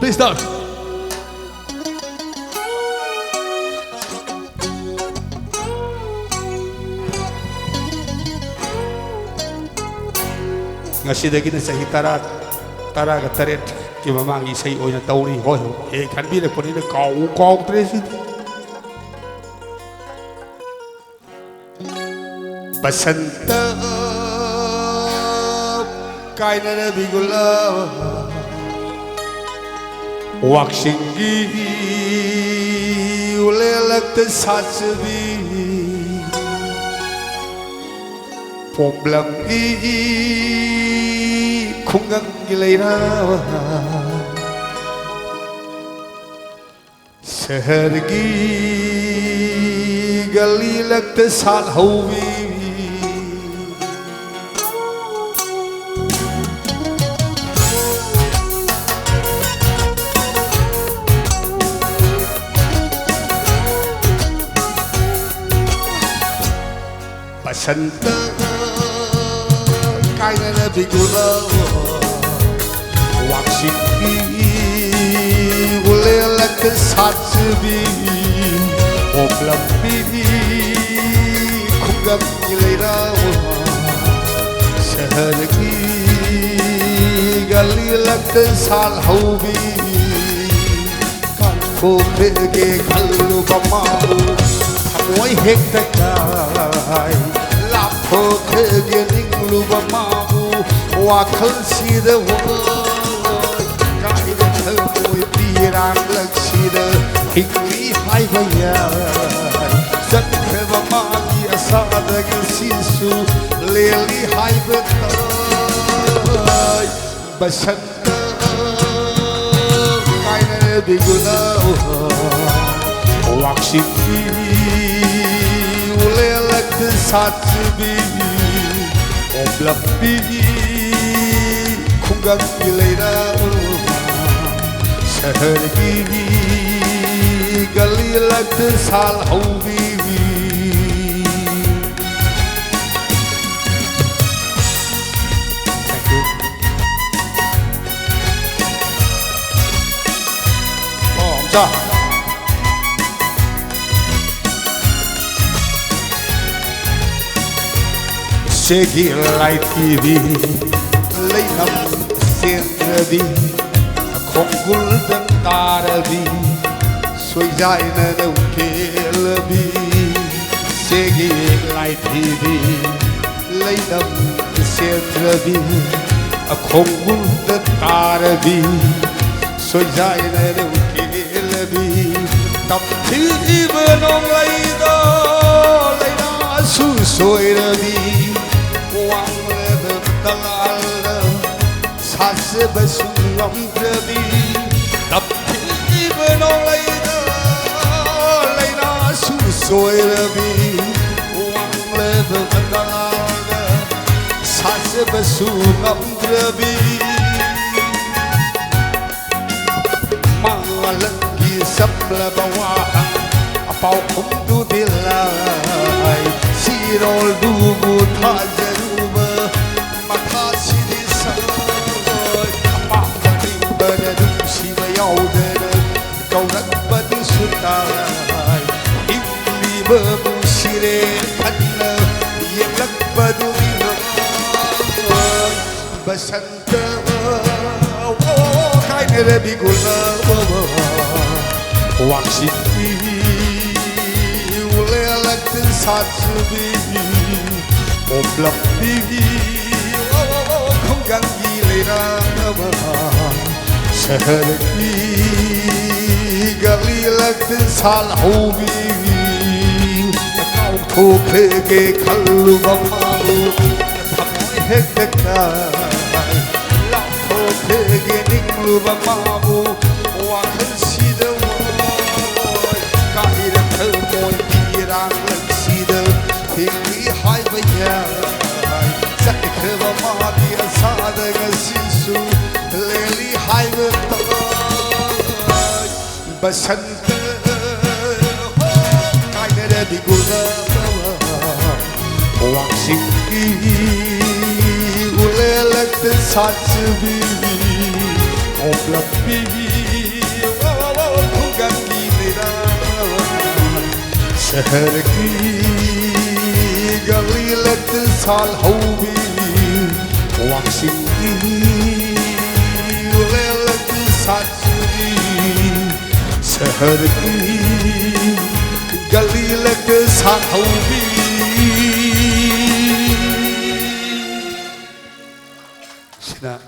Please start. Ngasidagi na sa taraga taret kimamangi say oy na tauri hoy kan bi le poni na kau tres basanta kaina na bigula waksingi ulelak te satsebi problem khungang gileira शहर की गली लगते साल हुई बसंत कायना बिगुला वाक्षी ulelak satsebi oblappi khungam gileira शहर की गली लग साल हुई काखो के खल्लु बमाऊ थमोई हेक तकाय लाफो के निंगलु बमाऊ वाखल सीद वो Rang laksida hikri hai bhaiya sakhva magi asadag sisu leli hai batai basanta kaina biguna wakshi ulelak satbi oblappi khungang gileira शहर की गली लग साल हुई Segi light TV lấy năm xiên đi không gul dan tarabi soi jai na đâu kelabi segi lai thibi lấy đâm xe trabi không gul dan tarabi soi jai na đâu kelabi tập thi bên ông lấy đó lấy nó su soi rabi quang lên tal sát se basu lòng trabi tập thi bên ông lấy nó su soi rabi quang lên tal sát se basu lòng trabi mang lần kia sắp là bawa apau không tu dilai sirol dubu tha jaruba matha sidi sai apa kani beradu siwa yaudana kau nak batu sutai ibli babu sire kanna yelak badu basanta kai nere bigula wakshi ulelak satsubi oblappi không gan gilera शहर की गली लग साल हुई ठोके के खल्लु बमालू है लाखों के निकलू बमाबू वाखल सीधा काहिर खल मोय पीरांग लग सीधा हिंदी हाय भैया सखर बमाबी सादग सिसु लेली हाय बसंत काहिर बिगुला wakshi ulelak satsubi Oblak bukan gilira Seherki galilat sal haubi Waksingi lelat satsuri Seherki galilat sal haubi